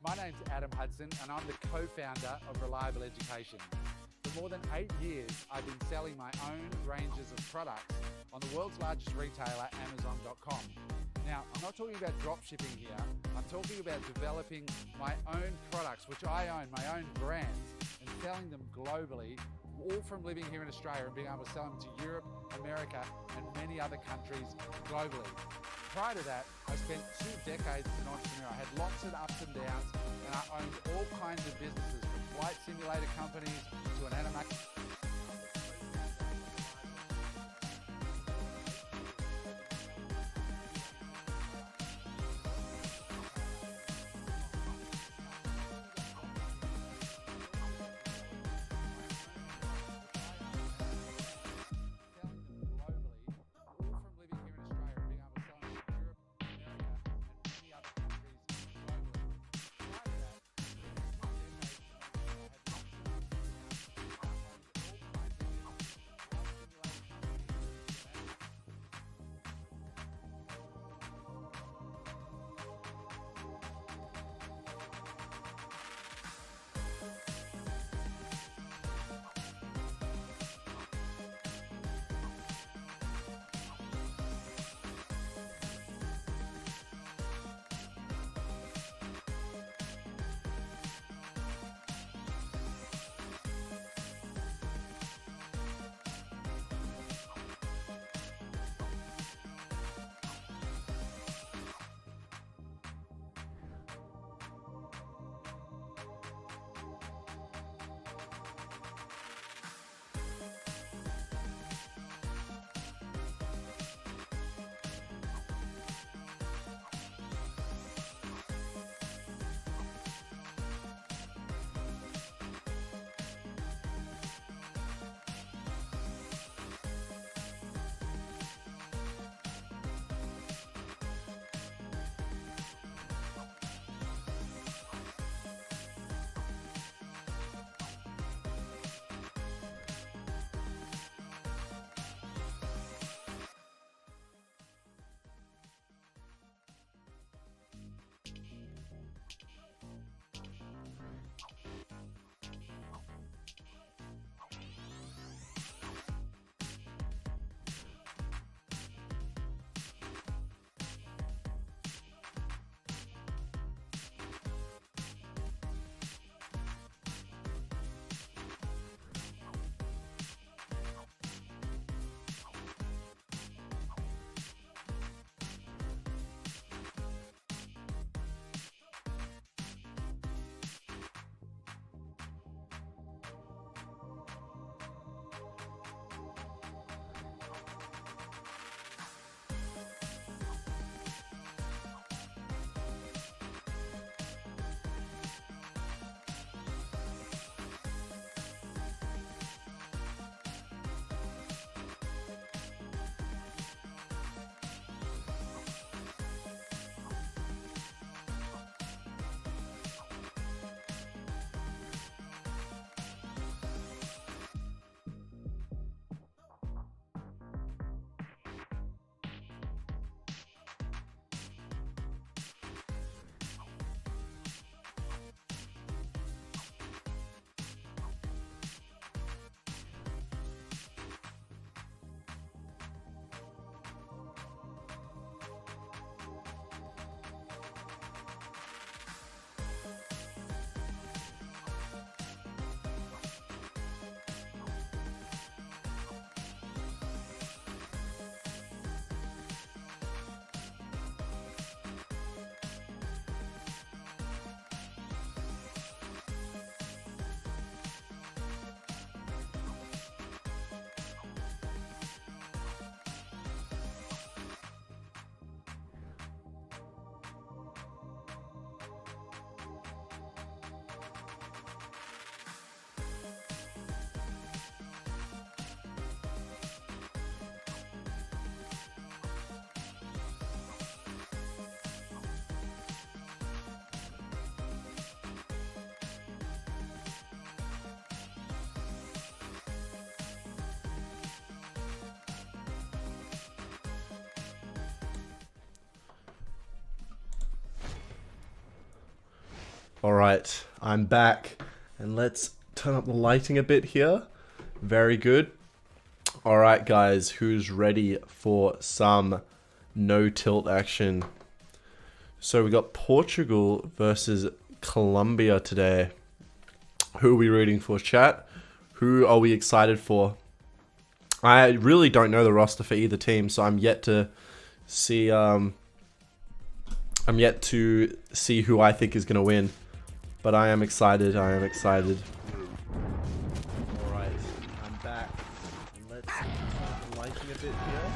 My name's Adam Hudson and I'm the co-founder of Reliable Education. For more than 8 years, I've been selling my own ranges of products on the world's largest retailer, Amazon.com. Now, I'm not talking about drop shipping here. I'm talking about developing my own products, which I own, my own brands, and selling them globally, all from living here in Australia and being able to sell them to Europe, America, and many other countries globally. Prior to that, I spent 2 decades as an entrepreneur. I had lots of ups and downs, and I owned all kinds of businesses, from flight simulator companies to an animation. All right, I'm back, and let's turn up the lighting a bit here. Very good. All right, guys, who's ready for some no-tilt action? So we got Portugal versus Colombia today. Who are we rooting for, chat? Who are we excited for? I really don't know the roster for either team, so I'm yet to see. I'm yet to see who I think is going to win. But I am excited. I am excited. Alright, I'm back. Let's lighting a bit here.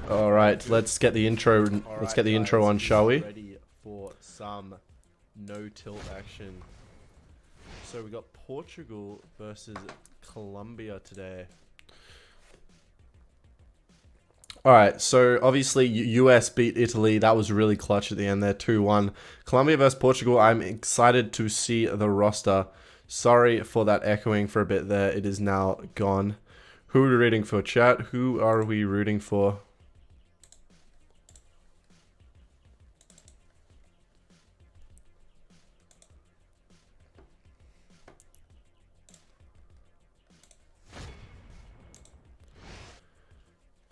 Alright, let's get the intro. Let's get the intro on, shall we? Ready for some no-tilt action. So we got Portugal versus Colombia today. Alright, so obviously US beat Italy. That was really clutch at the end there, 2-1. Colombia versus Portugal, I'm excited to see the roster. Sorry for that echoing for a bit there. It is now gone. Who are we rooting for, chat? Who are we rooting for?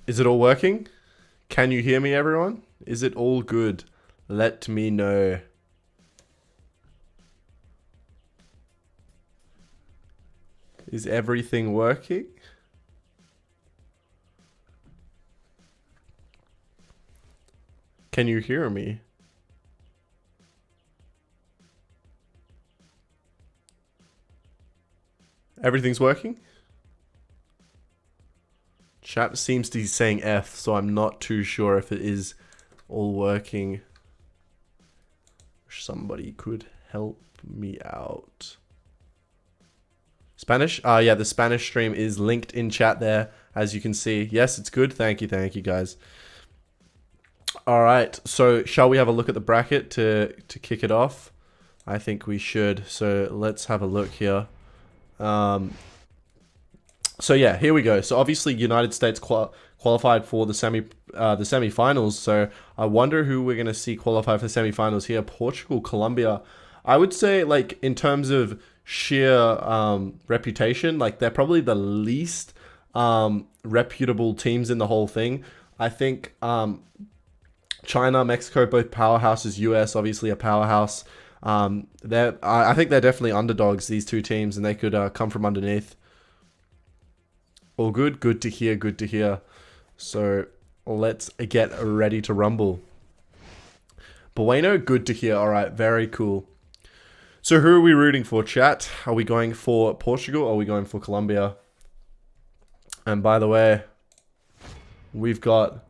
Is it all working? Can you hear me, everyone? Is it all good? Let me know. Is everything working? Can you hear me? Everything's working? Chat seems to be saying F, so I'm not too sure if it is all working. Somebody could help me out. Spanish? Yeah, the Spanish stream is linked in chat there, as you can see. Yes, it's good. Thank you, guys. All right, so shall we have a look at the bracket to kick it off? I think we should. So let's have a look here. So yeah, here we go. So obviously United States qualified for the semi-finals. So I wonder who we're going to see qualify for the semi-finals here. Portugal, Colombia. I would say, like, in terms of sheer reputation, like, they're probably the least reputable teams in the whole thing. I think China, Mexico, both powerhouses. US, obviously a powerhouse. I think they're definitely underdogs, these two teams, and they could come from underneath. All good? Good to hear, good to hear. So let's get ready to rumble. Bueno, good to hear. All right, very cool. So who are we rooting for, chat? Are we going for Portugal or are we going for Colombia? And by the way, we've got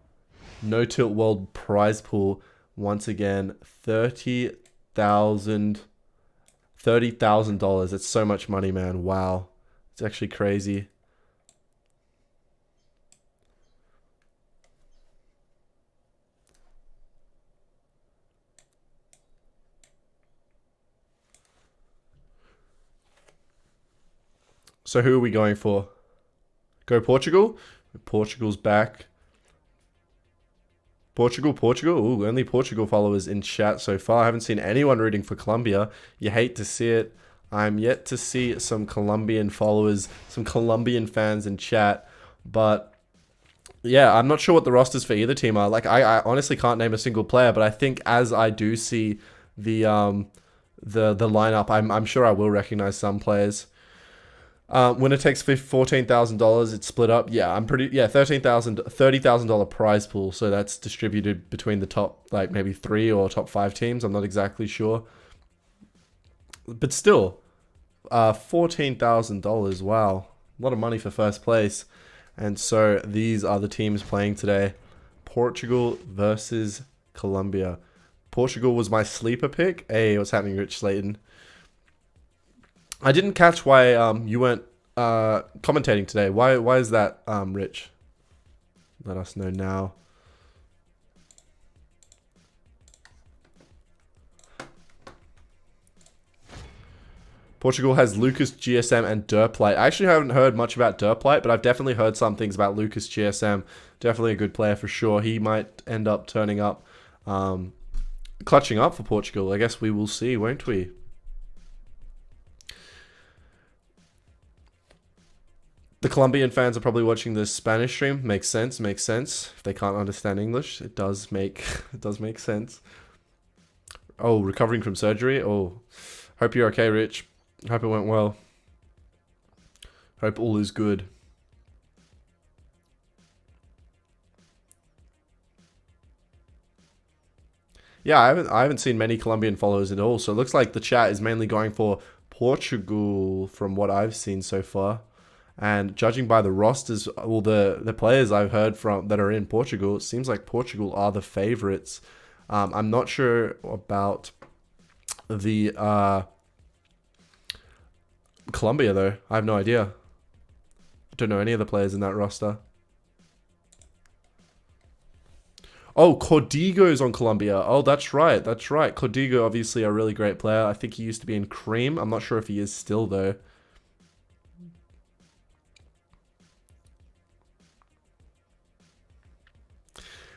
No Tilt World prize pool once again, $30,000. It's so much money, man. Wow. It's actually crazy. So who are we going for? Go Portugal? Portugal's back. Portugal. Ooh, only Portugal followers in chat so far. I haven't seen anyone rooting for Colombia. You hate to see it. I'm yet to see some Colombian followers, some Colombian fans in chat. But yeah, I'm not sure what the rosters for either team are. Like, I honestly can't name a single player, but I think as I do see the lineup, I'm sure I will recognize some players. Winner takes $14,000. It's split up. Yeah, $30,000 prize pool. So that's distributed between the top, like, maybe 3 or top 5 teams. I'm not exactly sure, but still, $14,000. Wow, a lot of money for first place. And so these are the teams playing today: Portugal versus Colombia. Portugal was my sleeper pick. Hey, what's happening, Rich Slayton? I didn't catch why you weren't commentating today. Why is that, Rich? Let us know now. Portugal has Lucas, GSM, and Derplite. I actually haven't heard much about Derplite, but I've definitely heard some things about Lucas, GSM. Definitely a good player for sure. He might end up turning up, clutching up for Portugal. I guess we will see, won't we? The Colombian fans are probably watching this Spanish stream. Makes sense, makes sense. If they can't understand English, it does make sense. Oh, recovering from surgery. Oh, hope you're okay, Rich. Hope it went well. Hope all is good. Yeah, I haven't seen many Colombian followers at all. So it looks like the chat is mainly going for Portugal from what I've seen so far. And judging by the rosters, all the players I've heard from that are in Portugal, it seems like Portugal are the favorites. I'm not sure about the Colombia though. I have no idea. I don't know any of the players in that roster. Oh, Código's on Colombia. Oh, that's right. That's right. Código, obviously a really great player. I think he used to be in Cream. I'm not sure if he is still though.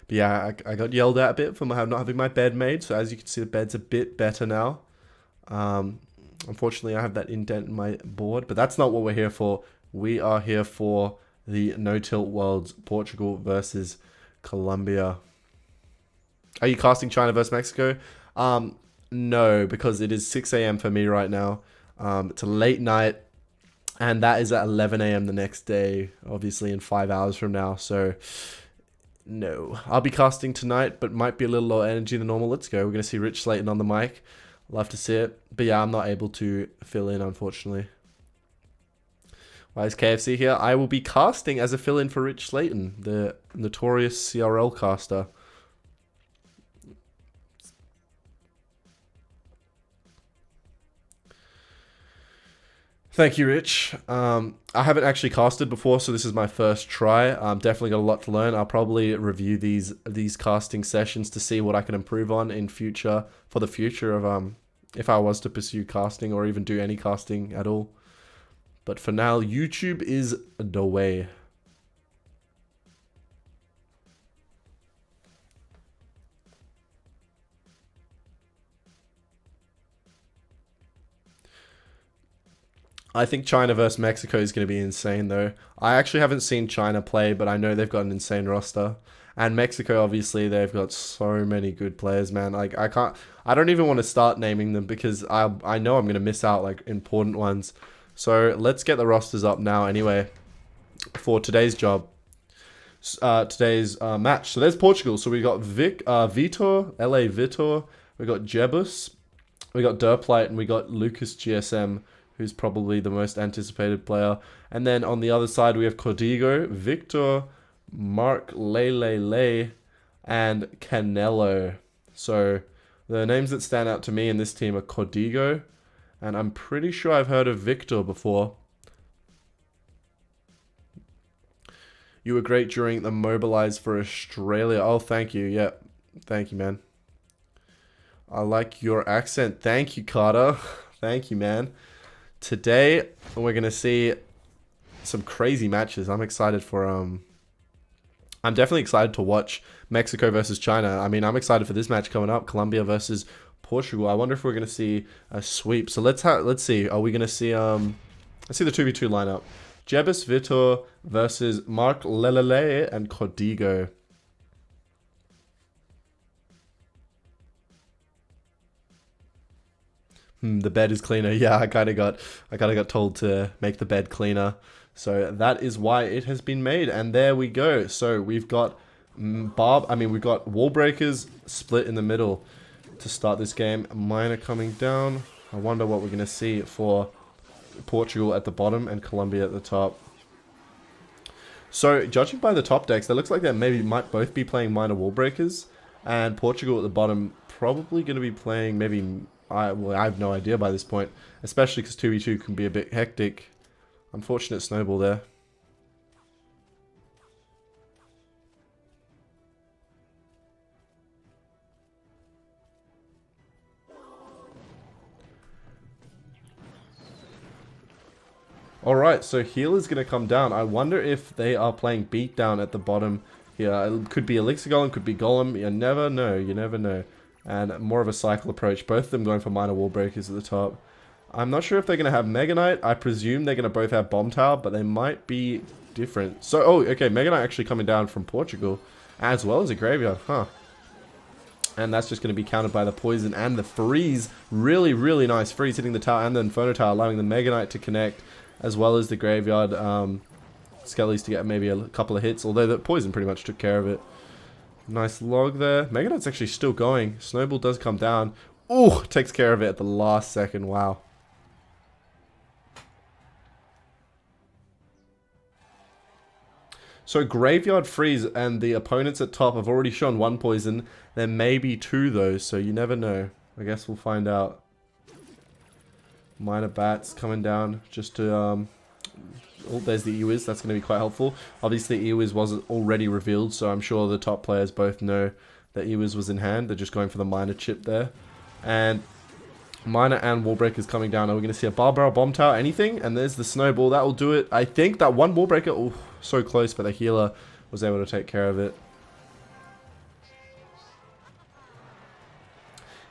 But yeah, I got yelled at a bit for not having my bed made. So as you can see, the bed's a bit better now. Unfortunately, I have that indent in my board. But that's not what we're here for. We are here for the No-Tilt Worlds, Portugal versus Colombia. Are you casting China versus Mexico? No, because it is 6 a.m. for me right now. It's a late night. And that is at 11 a.m. the next day. Obviously in 5 hours from now. So... no, I'll be casting tonight, but might be a little lower energy than normal. Let's go. We're going to see Rich Slayton on the mic. Love to see it. But yeah, I'm not able to fill in, unfortunately. Why is KFC here? I will be casting as a fill-in for Rich Slayton, the notorious CRL caster. Thank you, Rich. I haven't actually casted before, so this is my first try. Definitely got a lot to learn. I'll probably review these casting sessions to see what I can improve on in future, for the future of if I was to pursue casting or even do any casting at all. But for now, YouTube is the way. I think China versus Mexico is going to be insane, though. I actually haven't seen China play, but I know they've got an insane roster. And Mexico, obviously, they've got so many good players, man. Like, I don't even want to start naming them because I know I'm going to miss out, like, important ones. So let's get the rosters up now anyway for today's job. Today's match. So there's Portugal. So we got Vitor, LA Vitor. We got Jebus. We got Derplite, and we got Lucas GSM, who's probably the most anticipated player. And then on the other side, we have Código, Victor, Mark Lele, and Canelo. So the names that stand out to me in this team are Código, and I'm pretty sure I've heard of Victor before. You were great during the mobilize for Australia. Oh, thank you. Yeah, thank you, man. I like your accent. Thank you, Carter. Thank you, man. Today, we're going to see some crazy matches. I'm excited for... I'm definitely excited to watch Mexico versus China. I mean, I'm excited for this match coming up. Colombia versus Portugal. I wonder if we're going to see a sweep. So let's see. Are we going to see... let's see the 2v2 lineup. Jebus Vitor versus Mark Lelele and Código. The bed is cleaner. Yeah, I kind of got told to make the bed cleaner. So that is why it has been made. And there we go. So we've got we've got wall breakers split in the middle to start this game. Mine are coming down. I wonder what we're going to see for Portugal at the bottom and Colombia at the top. So judging by the top decks, it looks like they might both be playing minor wall breakers, and Portugal at the bottom probably going to be playing maybe... I have no idea by this point, especially because 2v2 can be a bit hectic. Unfortunate snowball there. Alright, so healer's going to come down. I wonder if they are playing beatdown at the bottom here. It could be Elixir Golem, could be Golem. You never know. You never know. And more of a cycle approach. Both of them going for minor wall breakers at the top. I'm not sure if they're going to have Mega Knight. I presume they're going to both have Bomb Tower, but they might be different. So, oh, okay, Mega Knight actually coming down from Portugal, as well as a Graveyard, huh? And that's just going to be countered by the Poison and the Freeze. Really, really nice Freeze hitting the tower and the Inferno Tower, allowing the Mega Knight to connect, as well as the Graveyard Skellies to get maybe a couple of hits, although the Poison pretty much took care of it. Nice log there. Mega Knight's actually still going. Snowball does come down. Ooh, takes care of it at the last second. Wow. So Graveyard Freeze and the opponents at top have already shown one poison. There may be two though, so you never know. I guess we'll find out. Minor Bats coming down just to... oh, there's the Ewiz. That's going to be quite helpful. Obviously, Ewiz wasn't already revealed, so I'm sure the top players both know that Ewiz was in hand. They're just going for the Minor chip there. And Minor and Wallbreaker's coming down. Are we going to see a Bar Barrel, Bomb Tower, anything? And there's the Snowball. That will do it. I think that one Wallbreaker... Oh, so close, but the healer was able to take care of it.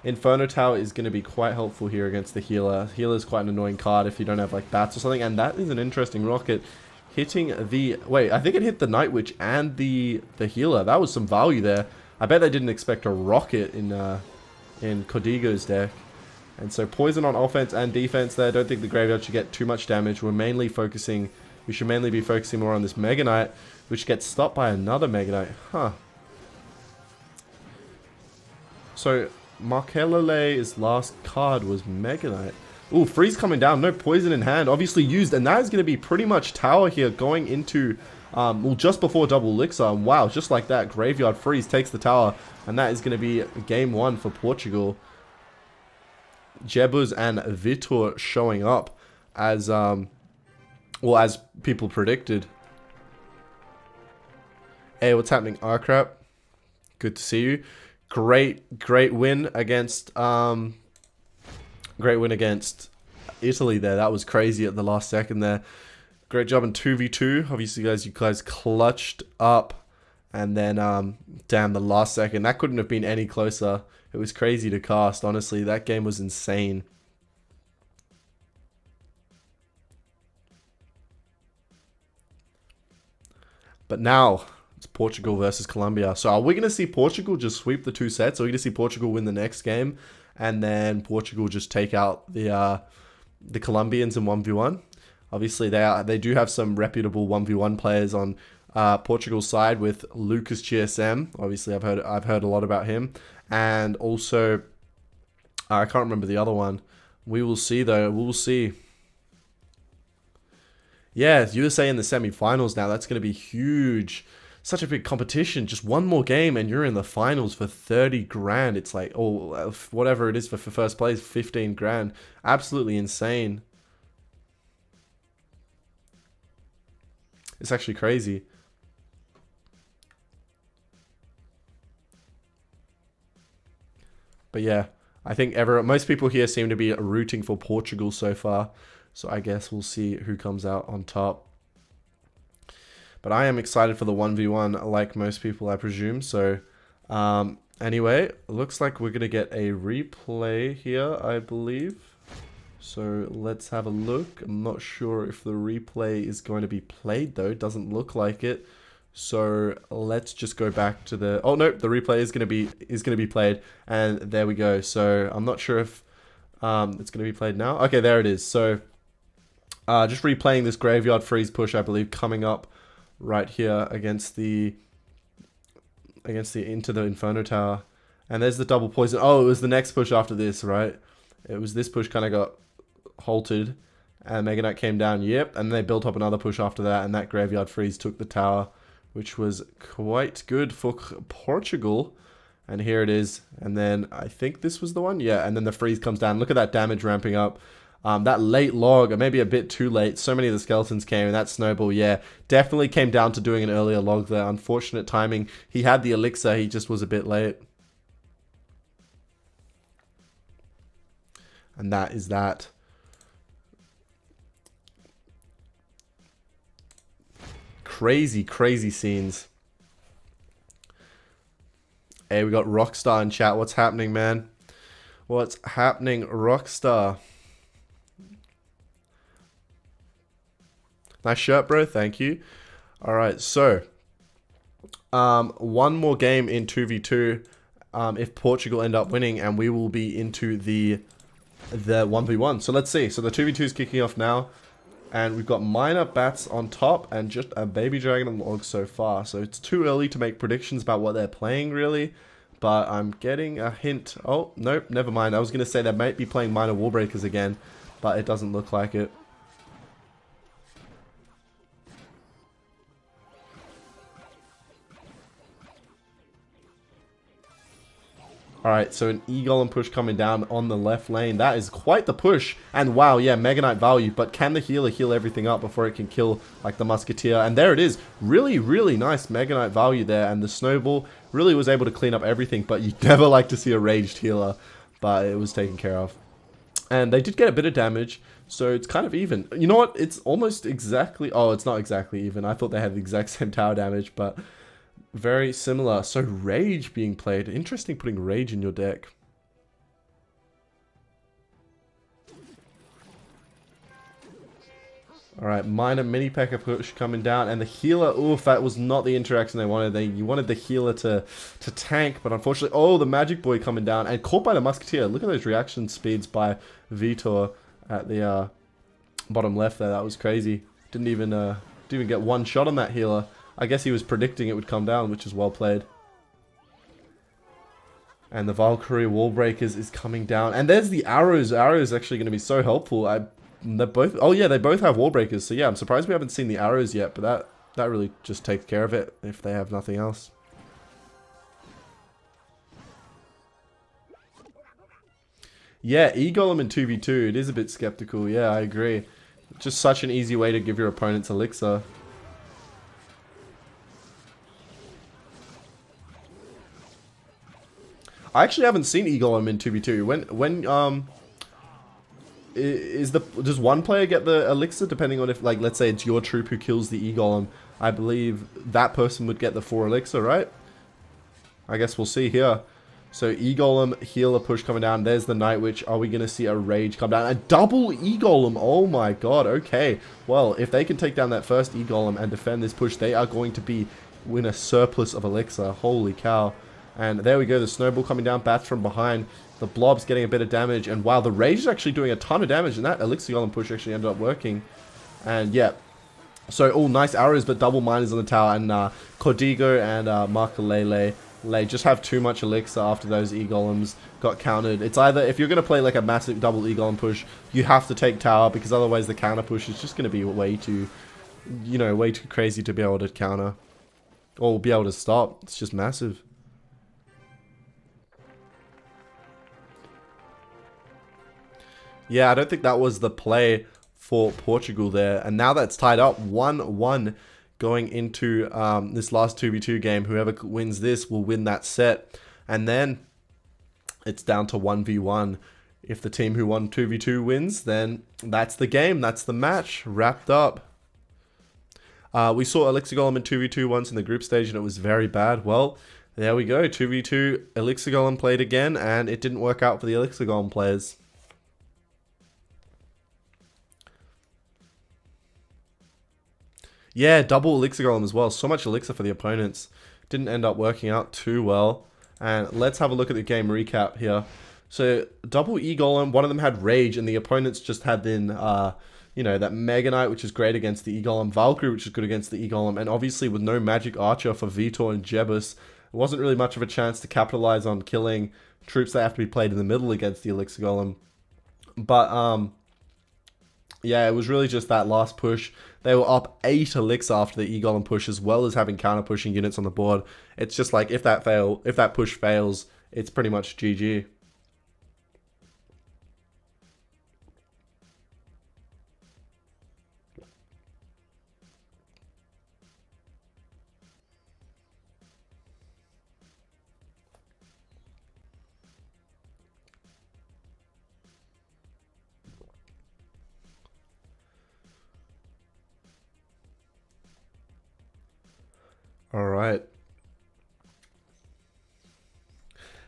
Inferno Tower is going to be quite helpful here against the healer. Healer is quite an annoying card if you don't have like bats or something. And that is an interesting rocket. Hitting the... Wait, I think it hit the Night Witch and the healer. That was some value there. I bet they didn't expect a rocket in Codigo's deck. And so poison on offense and defense there. I don't think the Graveyard should get too much damage. We're mainly focusing... We should mainly be focusing more on this Mega Knight, which gets stopped by another Mega Knight. Huh. So, Markelele's last card was Mega Knight. Ooh, Freeze coming down. No poison in hand. Obviously used. And that is going to be pretty much tower here going into... well, just before double elixir. And wow, just like that, Graveyard Freeze takes the tower. And that is going to be game one for Portugal. Jebus and Vitor showing up as... well, as people predicted. Hey, what's happening, Arcrap? Good to see you. Great win against Italy there. That was crazy at the last second there. Great job in 2v2. Obviously, you guys clutched up, and then damn, the last second, that couldn't have been any closer. It was crazy to cast. Honestly, that game was insane. But now, it's Portugal versus Colombia. So are we going to see Portugal just sweep the two sets? Or are we going to see Portugal win the next game? And then Portugal just take out the Colombians in 1v1? Obviously, they do have some reputable 1v1 players on Portugal's side with Lucas GSM. Obviously, I've heard a lot about him. And also, I can't remember the other one. We will see, though. We will see. Yeah, USA in the semi-finals now. That's going to be huge. Such a big competition. Just one more game and you're in the finals for 30 grand. It's like, oh, whatever it is for first place, 15 grand. Absolutely insane. It's actually crazy. But yeah, I think most people here seem to be rooting for Portugal so far. So I guess we'll see who comes out on top. But I am excited for the 1v1 like most people, I presume. So anyway, looks like we're going to get a replay here, I believe. So let's have a look. I'm not sure if the replay is going to be played though. It doesn't look like it. So let's just go back to the... Oh no, the replay is going to be played. And there we go. So I'm not sure if it's going to be played now. Okay, there it is. So... just replaying this Graveyard Freeze push, I believe, coming up right here against the into the Inferno Tower. And there's the double poison. Oh, it was the next push after this, right? It was this push kind of got halted and Mega Knight came down. Yep, and they built up another push after that, and that Graveyard Freeze took the tower, which was quite good for Portugal. And here it is. And then I think this was the one. Yeah, and then the freeze comes down. Look at that damage ramping up. That late log, or maybe a bit too late. So many of the skeletons came, and that snowball, yeah, definitely came down to doing an earlier log there. Unfortunate timing. He had the elixir, he just was a bit late. And that is that. Crazy, crazy scenes. Hey, we got Rockstar in chat. What's happening, man? What's happening, Rockstar? Nice shirt, bro. Thank you. All right, so one more game in 2v2 if Portugal end up winning, and we will be into the 1v1. So let's see. So the 2v2 is kicking off now, and we've got minor bats on top and just a baby dragon on log so far. So it's too early to make predictions about what they're playing, really. But I'm getting a hint. Oh, nope, never mind. I was going to say they might be playing minor wall breakers again, but it doesn't look like it. Alright, so an E-Golem push coming down on the left lane. That is quite the push. And wow, yeah, Mega Knight value. But can the healer heal everything up before it can kill, like, the Musketeer? And there it is. Really, really nice Mega Knight value there. And the Snowball really was able to clean up everything. But you'd never like to see a raged healer. But it was taken care of. And they did get a bit of damage. So it's kind of even. You know what? It's almost exactly... Oh, it's not exactly even. I thought they had the exact same tower damage, but... Very similar. So Rage being played. Interesting putting Rage in your deck. Alright, minor mini P.E.K.K.A push coming down. And the healer, oof, that was not the interaction they wanted. You wanted the healer to tank, but unfortunately, oh, the Magic Boy coming down. And caught by the Musketeer. Look at those reaction speeds by Vitor at the bottom left there. That was crazy. Didn't even get one shot on that healer. I guess he was predicting it would come down, which is well played. And the Valkyrie wall breakers is coming down. And there's the arrows. Arrows actually going to be so helpful. They're both... Oh yeah, they both have wall breakers. So yeah, I'm surprised we haven't seen the arrows yet. But that really just takes care of it if they have nothing else. Yeah, E-Golem in 2v2. It is a bit skeptical. Yeah, I agree. Just such an easy way to give your opponents Elixir. I actually haven't seen E-Golem in 2v2. Does one player get the elixir depending on if, like, let's say it's your troop who kills the E-Golem? I believe that person would get the 4 elixir, right? I guess we'll see here. So E-Golem, healer push coming down. There's the Night Witch. Are we going to see a Rage come down? A double E-Golem. Oh my god. Okay. Well, if they can take down that first E-Golem and defend this push, they are going to win a surplus of elixir. Holy cow. And there we go, the Snowball coming down, bats from behind. The Blob's getting a bit of damage. And wow, the Rage is actually doing a ton of damage. And that Elixir Golem push actually ended up working. And yeah. So, all nice arrows, but double miners on the tower. And Codigo and Markalele just have too much Elixir after those E-Golems got countered. It's either, if you're going to play like a massive double E-Golem push, you have to take tower. Because otherwise the counter push is just going to be way too crazy to be able to counter. Or be able to stop. It's just massive. Yeah, I don't think that was the play for Portugal there. And now that's tied up 1-1 going into this last 2v2 game. Whoever wins this will win that set. And then it's down to 1v1. If the team who won 2v2 wins, then that's the game. That's the match wrapped up. We saw Elixir Golem in 2v2 once in the group stage and it was very bad. Well, there we go. 2v2 Elixir Golem played again and it didn't work out for the Elixir Golem players. Yeah, double Elixir Golem as well. So much Elixir for the opponents. Didn't end up working out too well. And let's have a look at the game recap here. So, double E-Golem, one of them had Rage, and the opponents just had then, that Mega Knight, which is great against the E-Golem, Valkyrie, which is good against the E-Golem, and obviously with no Magic Archer for Vitor and Jebus, it wasn't really much of a chance to capitalize on killing troops that have to be played in the middle against the Elixir Golem. But, yeah, it was really just that last push. They were up 8 elixir after the E-Golem push, as well as having counter-pushing units on the board. It's just like, if that push fails, it's pretty much GG. All right.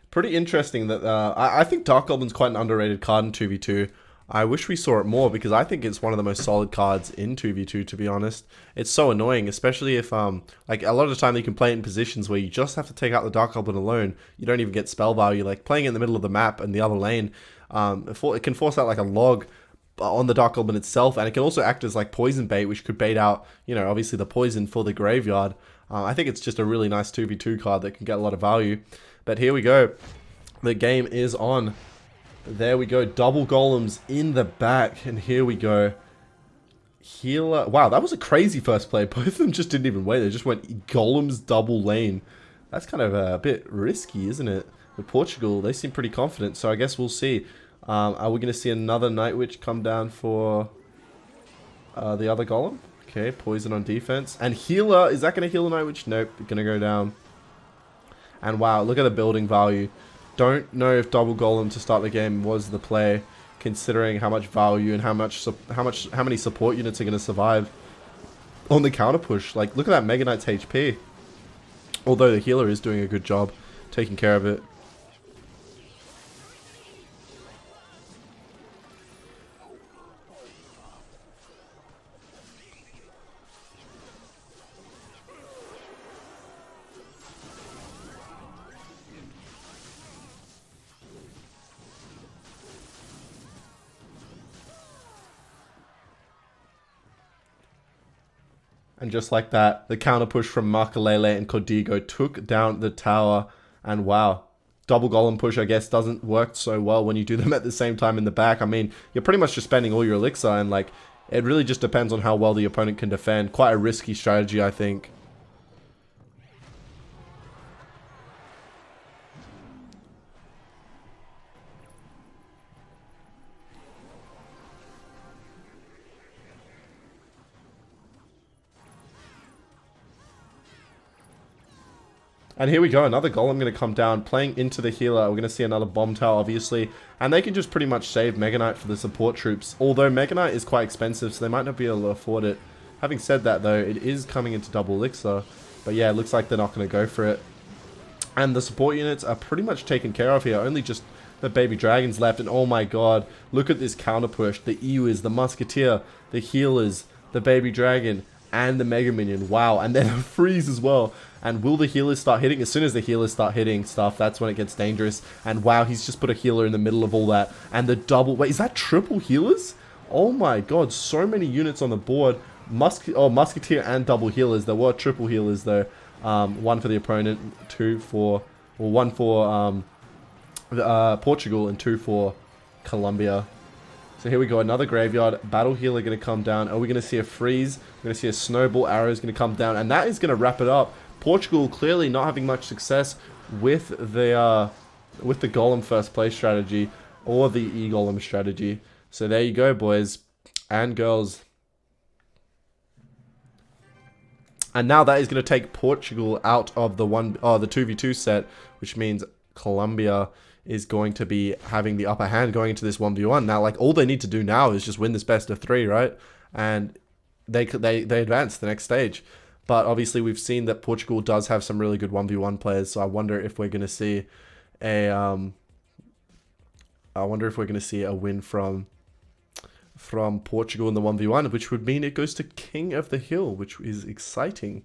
Pretty interesting that I think Dark Goblin's quite an underrated card in 2v2. I wish we saw it more because I think it's one of the most solid cards in 2v2, to be honest. It's so annoying, especially if, like, a lot of the time you can play it in positions where you just have to take out the Dark Goblin alone. You don't even get spell value. Like, playing it in the middle of the map and the other lane, it can force out, like, a log on the Dark Goblin itself, and it can also act as, like, poison bait, which could bait out, you know, obviously the poison for the graveyard. I think it's just a really nice 2v2 card that can get a lot of value. But here we go. The game is on. There we go, double golems in the back, and here we go. Healer, wow, that was a crazy first play. Both of them just didn't even wait, they just went golems double lane. That's kind of a bit risky, isn't it? With Portugal, they seem pretty confident, so I guess we'll see. Are we going to see another Night Witch come down for the other golem? Okay, poison on defense. And healer, is that going to heal a Night Witch? Nope, going to go down. And wow, look at the building value. Don't know if double golem to start the game was the play, considering how much value and how many support units are going to survive on the counter push. Like, look at that Mega Knight's HP. Although the healer is doing a good job taking care of it. And just like that, the counter push from Makalele and Codigo took down the tower. And wow, double golem push, I guess, doesn't work so well when you do them at the same time in the back. I mean, you're pretty much just spending all your elixir, and like, it really just depends on how well the opponent can defend. Quite a risky strategy, I think. And here we go, another golem going to come down, playing into the healer. We're going to see another bomb tower, obviously. And they can just pretty much save Mega Knight for the support troops. Although Mega Knight is quite expensive, so they might not be able to afford it. Having said that, though, it is coming into double elixir. But yeah, it looks like they're not going to go for it. And the support units are pretty much taken care of here. Only just the baby dragons left. And oh my god, look at this counter push. The Ewers, the Musketeer, the healers, the baby dragon, and the Mega Minion. Wow, and then a freeze as well. And will the healers start hitting? As soon as the healers start hitting stuff, that's when it gets dangerous. And wow, he's just put a healer in the middle of all that. And the double... Wait, is that triple healers? Oh my god, so many units on the board. Musketeer and double healers. There were triple healers though. One for the opponent, one for Portugal, and two for Colombia. So here we go, another graveyard. Battle healer going to come down. Are we going to see a freeze? We're going to see a snowball arrow is going to come down. And that is going to wrap it up. Portugal clearly not having much success with the golem first play strategy or the e-golem strategy. So there you go, boys and girls. And now that is going to take Portugal out of the 2v2 set, which means Colombia is going to be having the upper hand going into this 1v1. Now, like, all they need to do now is just win this best of 3, right? And they advance to the next stage. But obviously, we've seen that Portugal does have some really good 1v1 players. So I wonder if we're going to see a win from Portugal in the 1v1, which would mean it goes to King of the Hill, which is exciting.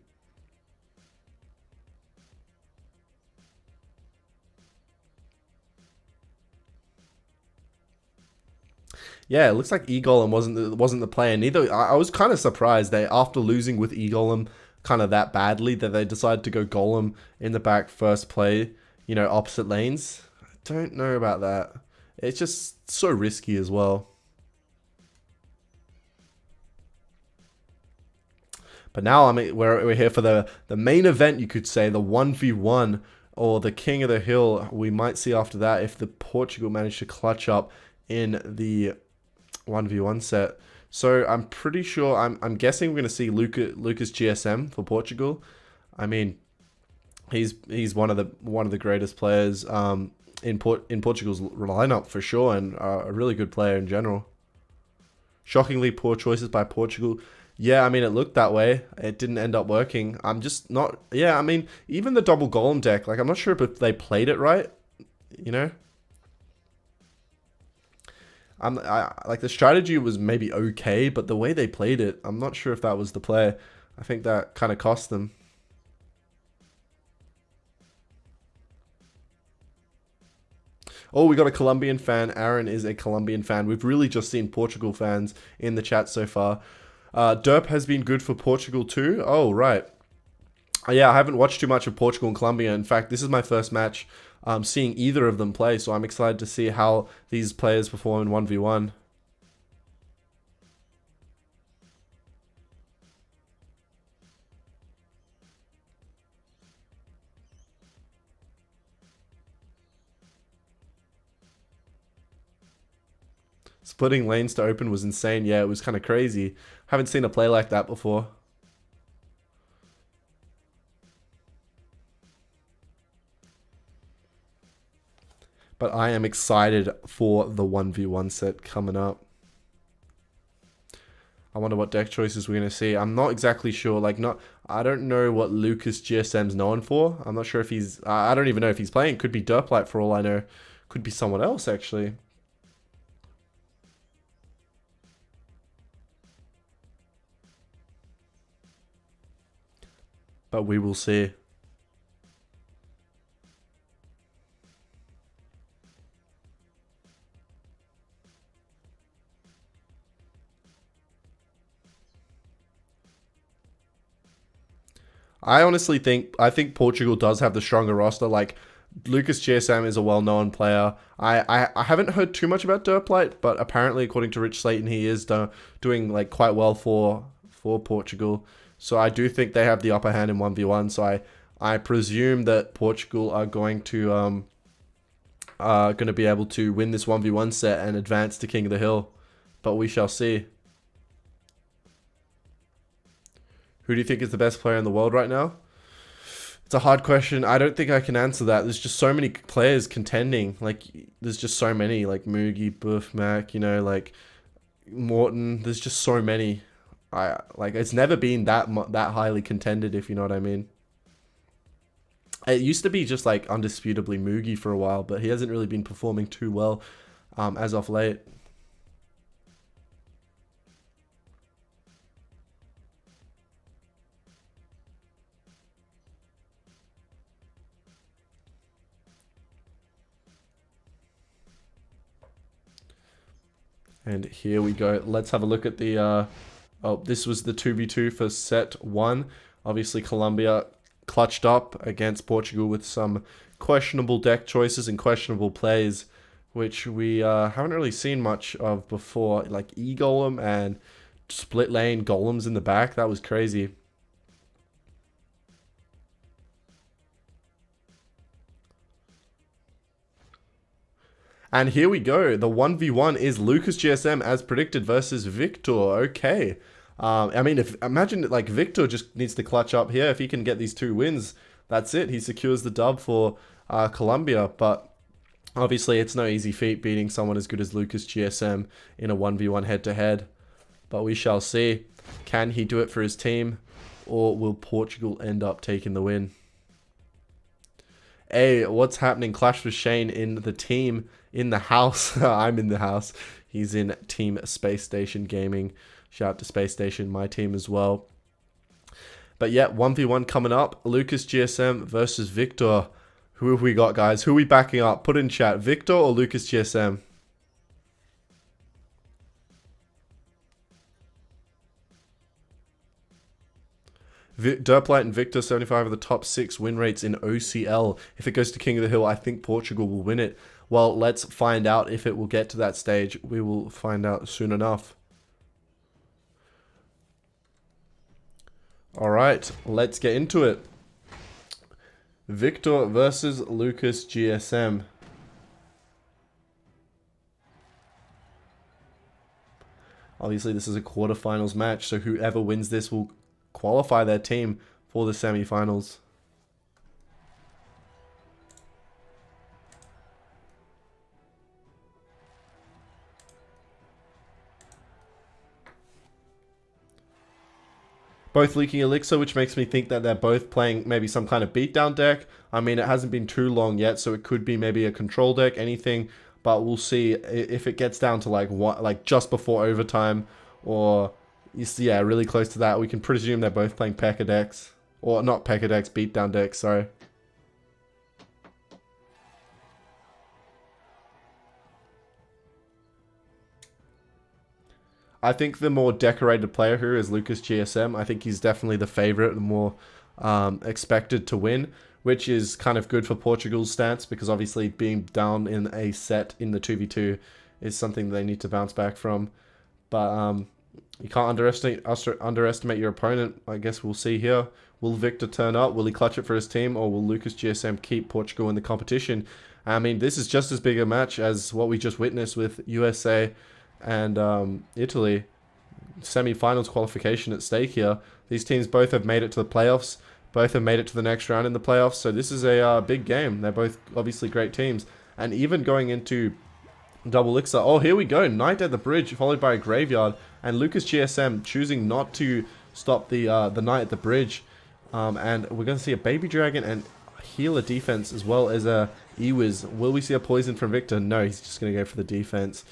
Yeah, it looks like E-Golem wasn't the player. Neither. I was kind of surprised that after losing with E-Golem kind of that badly, that they decided to go Golem in the back first play, you know, opposite lanes. I don't know about that. It's just so risky as well. But now we're here for the main event, you could say, the 1v1 or the King of the Hill. We might see after that if the Portugal managed to clutch up in the 1v1 set. So I'm pretty sure, I'm guessing we're going to see Lucas GSM for Portugal. I mean, he's one of the greatest players in Portugal's lineup for sure, and a really good player in general. Shockingly poor choices by Portugal. Yeah, I mean, it looked that way. It didn't end up working. I'm just not... Yeah, I mean, even the double golem deck, like, I'm not sure if they played it right, you know? Like the strategy was maybe okay, but the way they played it, I'm not sure if that was the play. I think that kind of cost them. Oh, we got a Colombian fan. Aaron is a Colombian fan. We've really just seen Portugal fans in the chat so far. Derp has been good for Portugal too. Oh, right. Yeah, I haven't watched too much of Portugal and Colombia. In fact, this is my first match seeing either of them play, so I'm excited to see how these players perform in 1v1. Splitting lanes to open was insane. Yeah, it was kind of crazy. Haven't seen a play like that before. But I am excited for the 1v1 set coming up. I wonder what deck choices we're going to see. I'm not exactly sure. I don't know what Lucas GSM's known for. I'm not sure if he's... I don't even know if he's playing. Could be Derplight for all I know. Could be someone else, actually. But we will see. I think Portugal does have the stronger roster. Like Lucas GSM is a well-known player. I haven't heard too much about Derplight, but apparently, according to Rich Slayton, he is doing like quite well for Portugal. So I do think they have the upper hand in 1v1. So I presume that Portugal are going to be able to win this 1v1 set and advance to King of the Hill. But we shall see. Who do you think is the best player in the world right now? It's a hard question. I don't think I can answer that. There's just so many players contending. Like, there's just so many. Like Moogie, Buff, Mac, like Morton. There's just so many. It's never been that highly contended, if you know what I mean. It used to be just like undisputably Moogie for a while, but he hasn't really been performing too well as of late. And here we go. Let's have a look at the... this was the 2v2 for set 1. Obviously, Colombia clutched up against Portugal with some questionable deck choices and questionable plays, which we haven't really seen much of before. Like E-Golem and split lane golems in the back. That was crazy. And here we go. The 1v1 is Lucas GSM as predicted versus Victor. Okay. I mean, imagine like Victor just needs to clutch up here. If he can get these 2 wins, that's it. He secures the dub for Colombia. But obviously, it's no easy feat beating someone as good as Lucas GSM in a 1v1 head-to-head. But we shall see. Can he do it for his team? Or will Portugal end up taking the win? Hey, what's happening? Clash with Shane in the team, in the house. I'm in the house. He's in Team Space Station Gaming. Shout out to Space Station, my team as well. But yeah, 1v1 coming up. Lucas GSM versus Victor. Who have we got, guys? Who are we backing up? Put in chat. Victor or Lucas GSM? Derplight and Victor, 75 of the top 6 win rates in OCL. If it goes to King of the Hill, I think Portugal will win it. Well, let's find out if it will get to that stage. We will find out soon enough. All right, let's get into it. Victor versus Lucas GSM. Obviously, this is a quarterfinals match, so whoever wins this will qualify their team for the semi-finals. Both leaking Elixir, which makes me think that they're both playing maybe some kind of beatdown deck. I mean, it hasn't been too long yet, so it could be maybe a control deck, anything. but we'll see if it gets down to like just before overtime, or yeah, really close to that. We can presume they're both playing P.E.K.K.A decks, or not P.E.K.K.A decks, beatdown decks. Sorry. I think the more decorated player here is Lucas GSM. I think he's definitely the favorite, the more expected to win, which is kind of good for Portugal's stance, because obviously being down in a set in the 2v2 is something they need to bounce back from. But you can't underestimate your opponent. I guess we'll see here. Will Victor turn up? Will he clutch it for his team? Or will Lucas GSM keep Portugal in the competition? I mean, this is just as big a match as what we just witnessed with USA and Italy. Semi-finals qualification at stake here. These teams both have made it to the playoffs. Both have made it to the next round in the playoffs. So this is a big game. They're both obviously great teams. And even going into double elixir. Oh, here we go. Knight at the bridge, followed by a graveyard. And Lucas GSM choosing not to stop the Knight at the bridge. And we're going to see a Baby Dragon and healer defense, as well as a Ewiz. Will we see a poison from Victor? No, he's just going to go for the defense.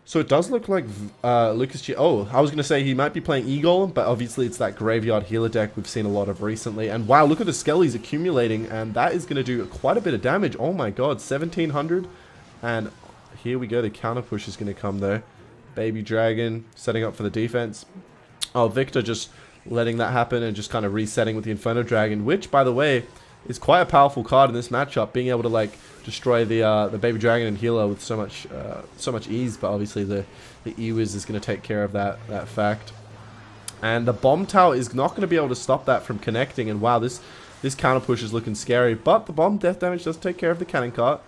So it does look like Lucas G... Oh, I was going to say he might be playing E-Golem, but obviously it's that graveyard healer deck we've seen a lot of recently. And wow, look at the skellies accumulating, and that is going to do quite a bit of damage. Oh my god, 1700. And here we go, the counter push is going to come though. Baby Dragon setting up for the defense. Oh, Victor just letting that happen and just kind of resetting with the Inferno Dragon, which, by the way, is quite a powerful card in this matchup, being able to like destroy the Baby Dragon and healer with so much ease. But obviously the Ewiz is going to take care of that fact. And the Bomb Tower is not going to be able to stop that from connecting. And wow, this counter push is looking scary. But the bomb death damage does take care of the cannon cart,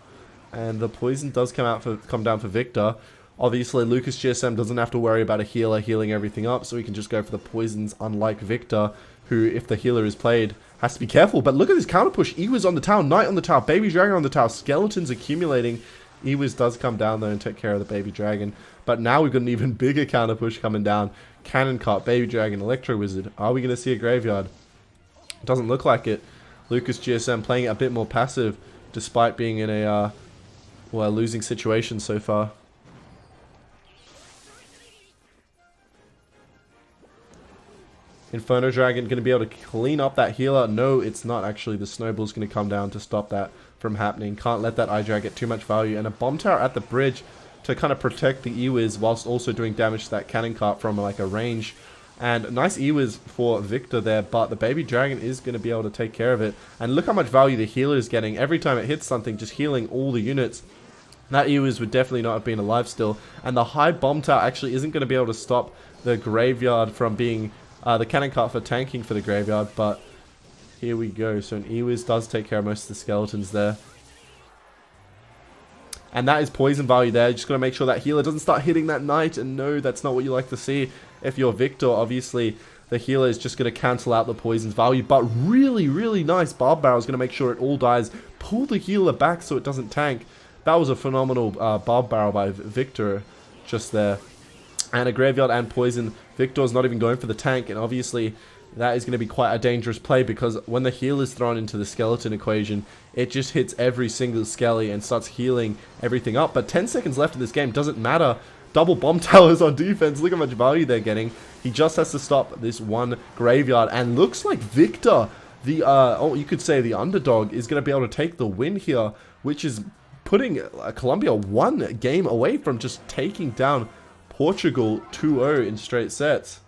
and the poison does come down for Victor. Obviously, Lucas GSM doesn't have to worry about a healer healing everything up, so he can just go for the poisons, unlike Victor, who, if the healer is played, has to be careful. But look at this counter push. Ewiz on the tower, Knight on the tower, Baby Dragon on the tower, skeletons accumulating. Ewiz does come down, though, and take care of the Baby Dragon. But now we've got an even bigger counter push coming down. Cannon Cart, Baby Dragon, Electro Wizard. Are we going to see a graveyard? Doesn't look like it. Lucas GSM playing it a bit more passive, despite being in a losing situation so far. Inferno Dragon going to be able to clean up that healer. No, it's not actually. The snowball's going to come down to stop that from happening. Can't let that Eye Drag get too much value. And a Bomb Tower at the bridge to kind of protect the Ewiz whilst also doing damage to that cannon cart from like a range. And nice Ewiz for Victor there, but the Baby Dragon is going to be able to take care of it. And look how much value the healer is getting. Every time it hits something, just healing all the units. That Ewiz would definitely not have been alive still. And the high Bomb Tower actually isn't going to be able to stop the graveyard from being... the cannon cart for tanking for the graveyard, but here we go. So an Ewiz does take care of most of the skeletons there. And that is poison value there. Just got to make sure that healer doesn't start hitting that Knight. And no, that's not what you like to see. If you're Victor, obviously, the healer is just going to cancel out the poison's value. But really, really nice Barb Barrel is going to make sure it all dies. Pull the healer back so it doesn't tank. That was a phenomenal Barb Barrel by Victor just there. And a graveyard and poison. Victor's not even going for the tank, and obviously that is going to be quite a dangerous play, because when the heal is thrown into the skeleton equation, it just hits every single skelly and starts healing everything up. But 10 seconds left in this game, doesn't matter. Double Bomb Towers on defense, look how much value they're getting. He just has to stop this one graveyard, and looks like Victor, you could say the underdog, is going to be able to take the win here, which is putting Colombia one game away from just taking down Portugal 2-0 in straight sets.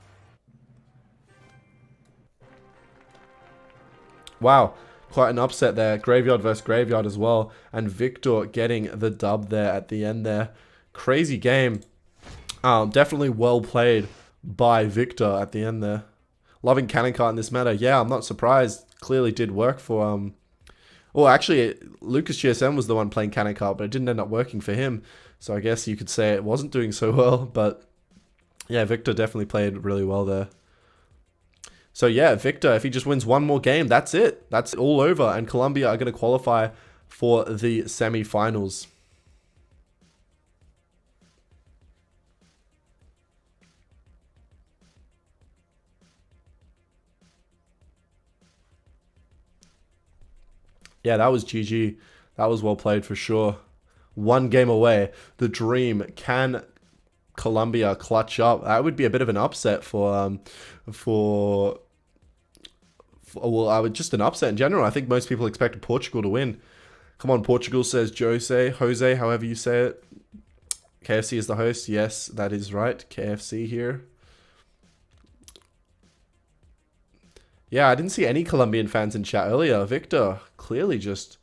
Wow, quite an upset there. Graveyard versus graveyard as well. And Victor getting the dub there at the end there. Crazy game. Definitely well played by Victor at the end there. Loving cannon cart in this matter. Yeah, I'm not surprised. Clearly did work for... Well, actually, Lucas GSM was the one playing cannon cart, but it didn't end up working for him. So I guess you could say it wasn't doing so well, but yeah, Victor definitely played really well there. So yeah, Victor, if he just wins one more game, that's it. That's all over, and Colombia are going to qualify for the semi-finals. Yeah, that was GG. That was well played for sure. one game away. The dream. Can Colombia clutch up? That would be a bit of an upset well, I would just an upset in general. I think most people expected Portugal to win. Come on, Portugal, says Jose, however you say it. KFC is the host. Yes, that is right. KFC here. Yeah, I didn't see any Colombian fans in chat earlier. Victor clearly just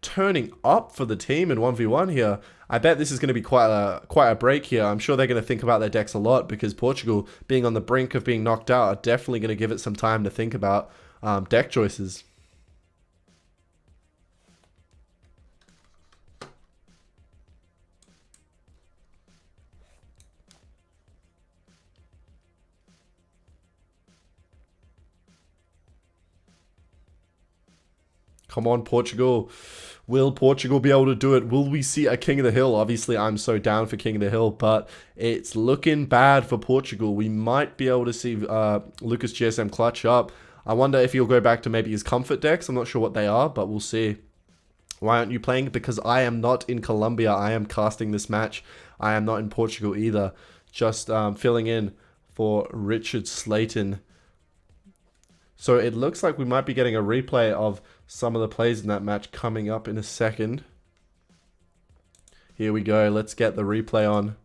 turning up for the team in 1v1 here. I bet this is going to be quite a break here. I'm sure they're going to think about their decks a lot because Portugal, being on the brink of being knocked out, are definitely going to give it some time to think about deck choices. Come on, Portugal. Will Portugal be able to do it? Will we see a King of the Hill? Obviously, I'm so down for King of the Hill, but it's looking bad for Portugal. We might be able to see Lucas GSM clutch up. I wonder if he'll go back to maybe his comfort decks. I'm not sure what they are, but we'll see. Why aren't you playing? Because I am not in Colombia. I am casting this match. I am not in Portugal either. Just filling in for Richard Slayton. So it looks like we might be getting a replay of some of the plays in that match coming up in a second. Here we go. Let's get the replay on.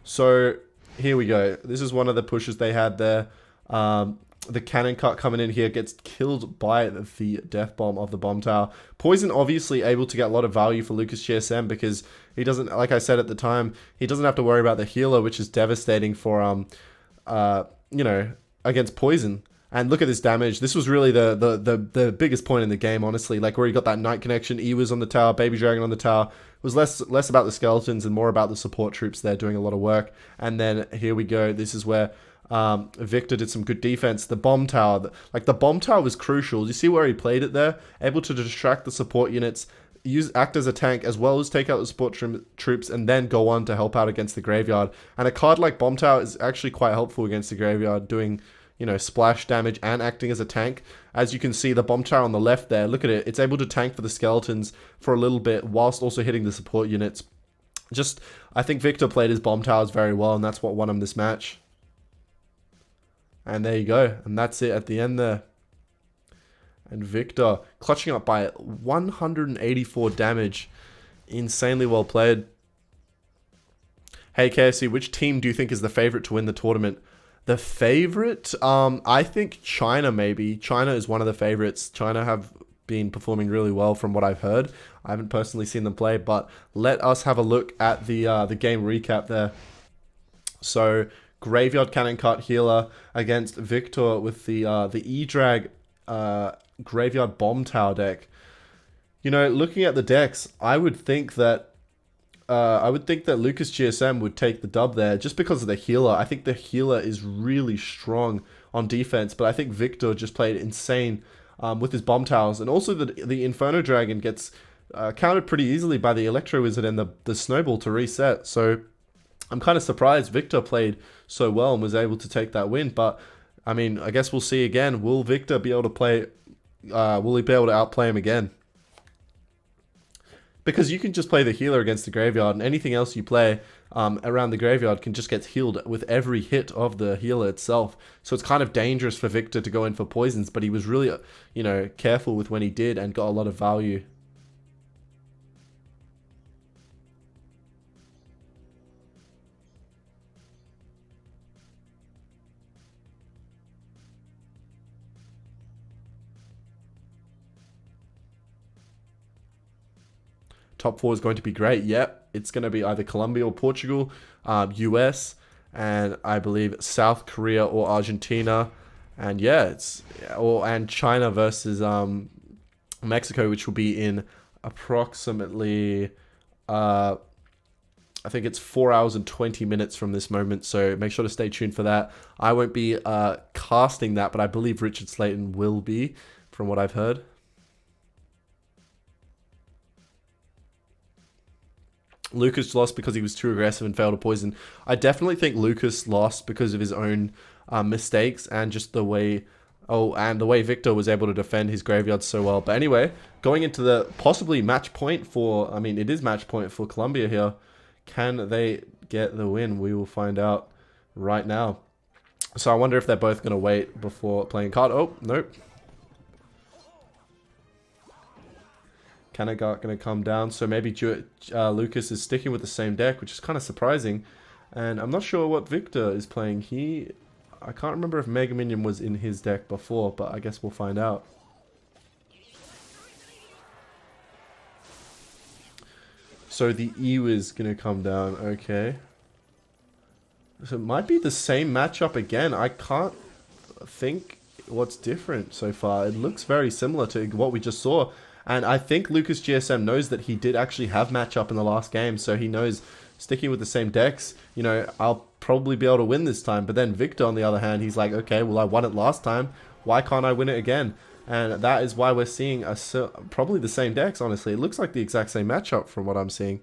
So here we go. This is one of the pushes they had there. The cannon cut coming in here gets killed by the death bomb of the bomb tower. Poison obviously able to get a lot of value for Lucas GSM because he doesn't, like I said at the time, he doesn't have to worry about the healer, which is devastating for you know, against poison. And look at this damage. This was really the biggest point in the game, honestly. Like where he got that Knight connection, E was on the tower, Baby Dragon on the tower. It was less about the skeletons and more about the support troops there doing a lot of work. And then here we go. This is where Victor did some good defense. The bomb tower, like the bomb tower was crucial. You see where he played it there? Able to distract the support units, act as a tank as well as take out the support troops and then go on to help out against the graveyard. And a card like bomb tower is actually quite helpful against the graveyard, doing, you know, splash damage and acting as a tank. As you can see, the bomb tower on the left there, look at it. It's able to tank for the skeletons for a little bit whilst also hitting the support units. Just, I think Victor played his bomb towers very well, and that's what won him this match. And there you go. And that's it at the end there. And Victor clutching up by 184 damage. Insanely well played. Hey, KFC, which team do you think is the favorite to win the tournament? The favorite? I think China maybe. China is one of the favorites. China have been performing really well from what I've heard. I haven't personally seen them play, but let us have a look at the game recap there. So, Graveyard Cannon Cut Healer against Victor with the E-Drag Graveyard Bomb Tower deck. You know, looking at the decks, I would think that Lucas GSM would take the dub there just because of the healer. I think the healer is really strong on defense, but I think Victor just played insane with his bomb towers. And also the Inferno Dragon gets countered pretty easily by the Electro Wizard and the Snowball to reset. So I'm kind of surprised Victor played so well and was able to take that win. But, I mean, I guess we'll see again. Will Victor be able to play... will he be able to outplay him again? Because you can just play the healer against the graveyard, and anything else you play around the graveyard can just get healed with every hit of the healer itself. So it's kind of dangerous for Victor to go in for poisons, but he was really, you know, careful with when he did and got a lot of value. Top 4 is going to be great. Yep, it's going to be either Colombia or Portugal, US, and I believe South Korea or Argentina, and yeah, and China versus Mexico, which will be in approximately I think it's 4 hours and 20 minutes from this moment. So make sure to stay tuned for that. I won't be casting that, but I believe Richard Slayton will be, from what I've heard. Lucas lost because he was too aggressive and failed to poison. I definitely think Lucas lost because of his own mistakes and just the way Oh, and the way Victor was able to defend his graveyard so well. But anyway, going into the possibly match point for, I mean, it is match point for Colombia here. Can they get the win? We will find out right now. So I wonder if they're both going to wait before playing a card. Oh, nope. Kanagart going to come down. So maybe Lucas is sticking with the same deck, which is kind of surprising. And I'm not sure what Victor is playing. I can't remember if Mega Minion was in his deck before, but I guess we'll find out. So the Ew is going to come down. Okay. So it might be the same matchup again. I can't think what's different so far. It looks very similar to what we just saw. And I think Lucas GSM knows that he did actually have matchup in the last game. So he knows sticking with the same decks, you know, I'll probably be able to win this time. But then Victor, on the other hand, he's like, okay, well, I won it last time. Why can't I win it again? And that is why we're seeing probably the same decks, honestly. It looks like the exact same matchup from what I'm seeing.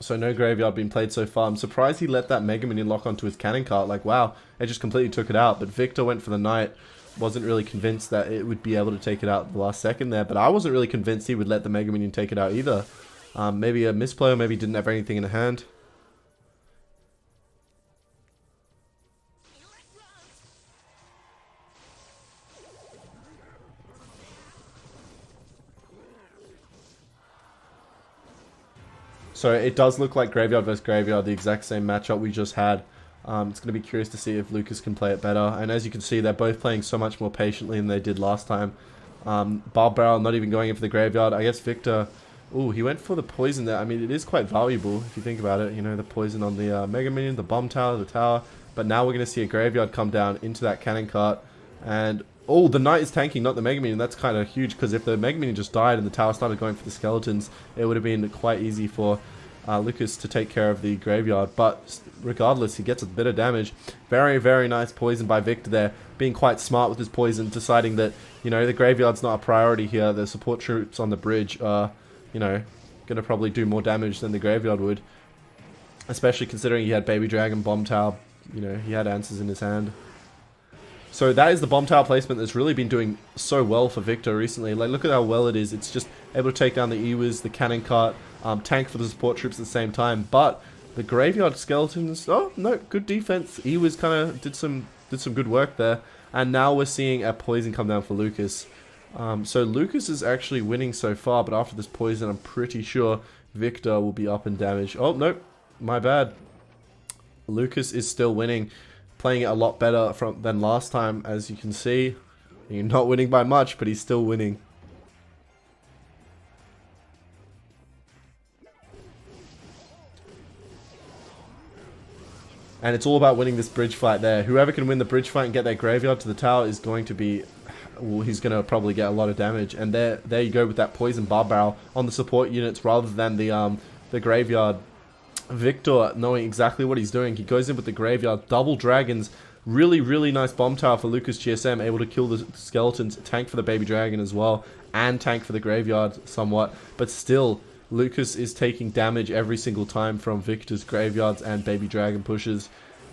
So no graveyard being played so far. I'm surprised he let that Mega Minion lock onto his cannon cart. Like, wow, it just completely took it out. But Victor went for the Knight. Wasn't really convinced that it would be able to take it out the last second there. But I wasn't really convinced he would let the Mega Minion take it out either. Maybe a misplay, or maybe didn't have anything in hand. So it does look like Graveyard versus Graveyard, the exact same matchup we just had. It's going to be curious to see if Lucas can play it better. And as you can see, they're both playing so much more patiently than they did last time. Barb Barrel not even going in for the Graveyard. I guess Victor, ooh, he went for the poison there. I mean, it is quite valuable if you think about it. You know, the poison on the Mega Minion, the Bomb Tower, the Tower. But now we're going to see a Graveyard come down into that cannon cart. And, oh, the Knight is tanking, not the Mega Minion. That's kind of huge, because if the Mega Minion just died and the Tower started going for the skeletons, it would have been quite easy for Lucas to take care of the Graveyard. But regardless, he gets a bit of damage. Very, very nice poison by Victor there. Being quite smart with his poison, deciding that, you know, the Graveyard's not a priority here. The support troops on the bridge are, you know, going to probably do more damage than the Graveyard would. Especially considering he had Baby Dragon, Bomb Tower. You know, he had answers in his hand. So that is the Bomb Tower placement that's really been doing so well for Victor recently. Like, look at how well it is. It's just able to take down the Ewiz, the cannon cart, tank for the support troops at the same time. But the Graveyard skeletons, oh no, good defense. Ewiz kind of did some good work there. And now we're seeing a poison come down for Lucas. So Lucas is actually winning so far, but after this poison, I'm pretty sure Victor will be up in damage. Oh, nope, my bad. Lucas is still winning. Playing it a lot better than last time, as you can see. He's not winning by much, but he's still winning. And it's all about winning this bridge fight there. Whoever can win the bridge fight and get their Graveyard to the tower is going to be... Well, he's going to probably get a lot of damage. And there you go with that poison Barb Barrel on the support units rather than the Graveyard. Victor, knowing exactly what he's doing, he goes in with the Graveyard, double dragons, really, really nice Bomb Tower for Lucas GSM, able to kill the skeletons, tank for the Baby Dragon as well, and tank for the Graveyard somewhat, but still, Lucas is taking damage every single time from Victor's Graveyards and Baby Dragon pushes.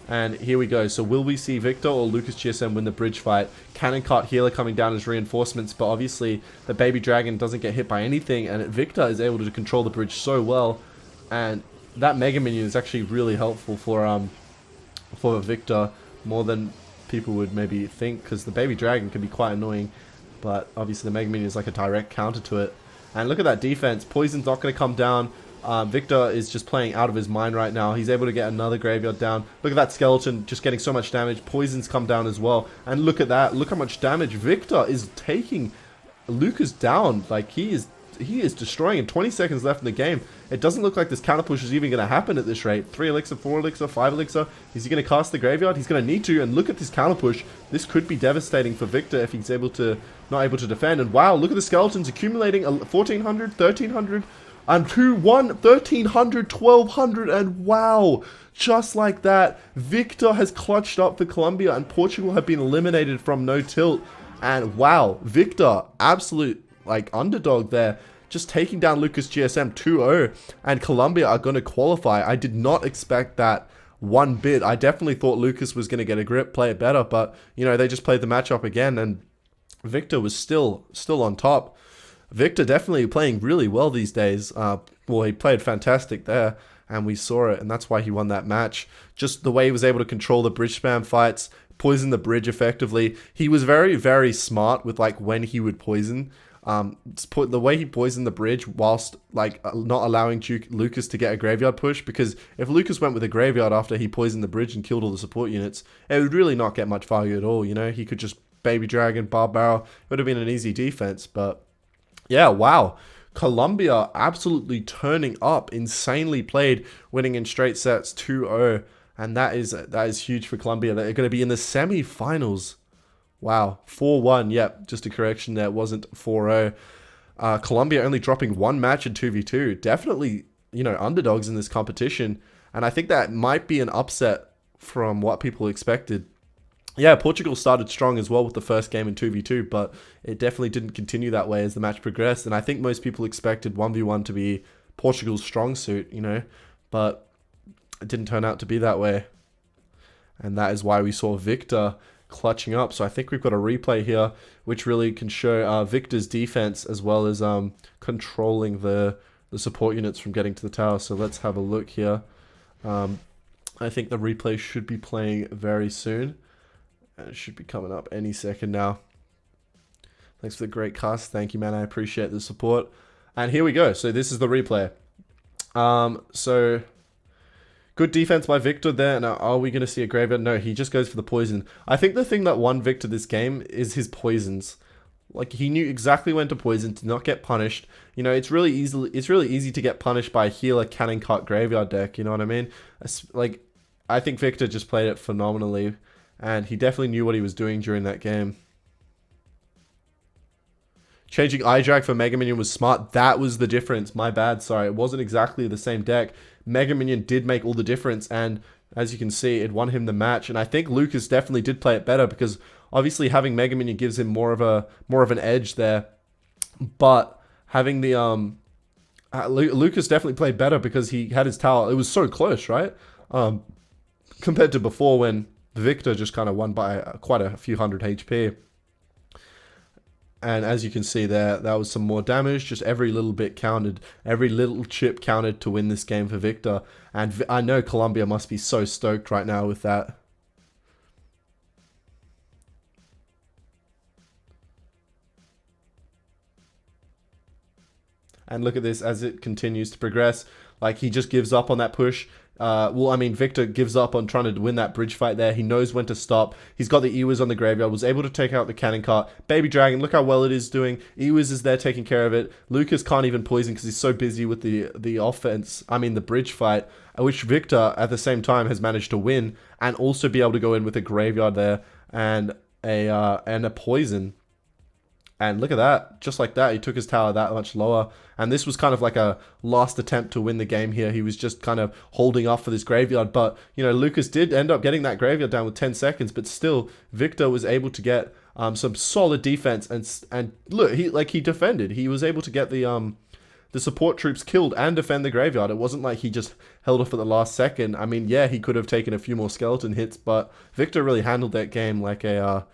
And here we go. So will we see Victor or Lucas GSM win the bridge fight? Cannon Cart Healer coming down as reinforcements, but obviously the Baby Dragon doesn't get hit by anything, and Victor is able to control the bridge so well, and that Mega Minion is actually really helpful for Victor, more than people would maybe think, because the Baby Dragon can be quite annoying, but obviously the Mega Minion is like a direct counter to it. And look at that defense. Poison's not going to come down. Victor is just playing out of his mind right now. He's able to get another Graveyard down. Look at that skeleton just getting so much damage. Poison's come down as well. And look at that. Look how much damage. Victor is taking Lucas down. Like, he is destroying him. 20 seconds left in the game. It doesn't look like this counter push is even going to happen at this rate. 3 elixir, 4 elixir, 5 elixir. Is he going to cast the Graveyard? He's going to need to. And look at this counter push. This could be devastating for Victor if he's not able to defend. And wow, look at the skeletons accumulating 1400, 1300, and 1300, 1200, and wow. Just like that, Victor has clutched up for Colombia, and Portugal have been eliminated from no tilt. And wow, Victor, absolute like underdog there, just taking down Lucas GSM 2-0, and Colombia are going to qualify. I did not expect that one bit. I definitely thought Lucas was going to get a grip, play it better, but you know, they just played the matchup again, and Victor was still on top. Victor definitely playing really well these days. Well, he played fantastic there, and we saw it, and that's why he won that match. Just the way he was able to control the bridge spam fights, poison the bridge effectively. He was very, very smart with like when he would poison. The way he poisoned the bridge whilst like not allowing Lucas to get a graveyard push, because if Lucas went with a graveyard after he poisoned the bridge and killed all the support units, it would really not get much value at all. You know, he could just baby dragon, barb barrel. It would have been an easy defense, but yeah, wow. Colombia absolutely turning up, insanely played, winning in straight sets 2-0, and that is huge for Colombia. They're going to be in the semi-finals. Wow, 4-1. Yep, just a correction there. It wasn't 4-0. Colombia only dropping one match in 2v2. Definitely, you know, underdogs in this competition, and I think that might be an upset from what people expected. Yeah, Portugal started strong as well with the first game in 2v2, but it definitely didn't continue that way as the match progressed. And I think most people expected 1v1 to be Portugal's strong suit, you know, but it didn't turn out to be that way. And that is why we saw Victor clutching up. So I think we've got a replay here, which really can show Victor's defense as well as controlling the support units from getting to the tower. So let's have a look here. I think the replay should be playing very soon. It should be coming up any second now. Thanks for the great cast. Thank you, man. I appreciate the support. And here we go. So this is the replay. So good defense by Victor there. Now, are we going to see a graveyard? No, he just goes for the poison. I think the thing that won Victor this game is his poisons. Like, he knew exactly when to poison to not get punished. You know, it's really easy to get punished by a healer cannon cart graveyard deck. You know what I mean? Like, I think Victor just played it phenomenally. And he definitely knew what he was doing during that game. Changing iDrag for Mega Minion was smart. That was the difference. My bad. Sorry. It wasn't exactly the same deck. Mega Minion did make all the difference. And as you can see, it won him the match. And I think Lucas definitely did play it better, because obviously having Mega Minion gives him more of an edge there. But having the Lucas definitely played better because he had his tower. It was so close, right? Compared to before, when Victor just kind of won by quite a few hundred HP. And as you can see there, that was some more damage. Just every little bit counted. Every little chip counted to win this game for Victor. And I know Colombia must be so stoked right now with that. And look at this as it continues to progress. Like, he just gives up on that push. Well, I mean, Victor gives up on trying to win that bridge fight there. He knows when to stop. He's got the Ewiz on the graveyard, was able to take out the cannon cart. Baby Dragon, look how well it is doing. Ewiz is there taking care of it. Lucas can't even poison because he's so busy with the offense. I mean, the bridge fight, which Victor, at the same time, has managed to win and also be able to go in with a graveyard there and a poison. And look at that. Just like that, he took his tower that much lower. And this was kind of like a last attempt to win the game here. He was just kind of holding off for this graveyard. But, you know, Lucas did end up getting that graveyard down with 10 seconds. But still, Victor was able to get some solid defense. And look, he defended. He was able to get the support troops killed and defend the graveyard. It wasn't like he just held off at the last second. I mean, yeah, he could have taken a few more skeleton hits. But Victor really handled that game like a...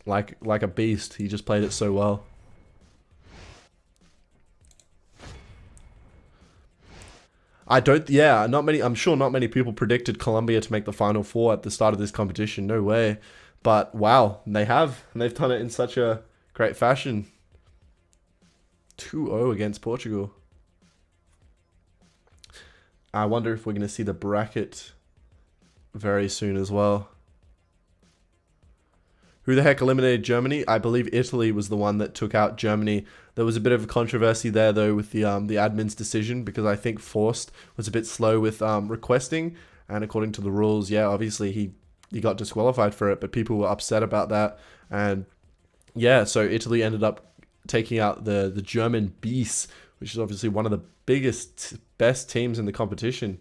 like a beast. He just played it so well. I'm sure not many people predicted Colombia to make the Final Four at the start of this competition. No way. But wow, they have. And they've done it in such a great fashion. 2-0 against Portugal. I wonder if we're going to see the bracket very soon as well. Who the heck eliminated Germany? I believe Italy was the one that took out Germany. There was a bit of a controversy there, though, with the admin's decision, because I think Forst was a bit slow with requesting, and according to the rules, yeah, obviously he got disqualified for it, but people were upset about that, and yeah, so Italy ended up taking out the German beasts, which is obviously one of the best teams in the competition.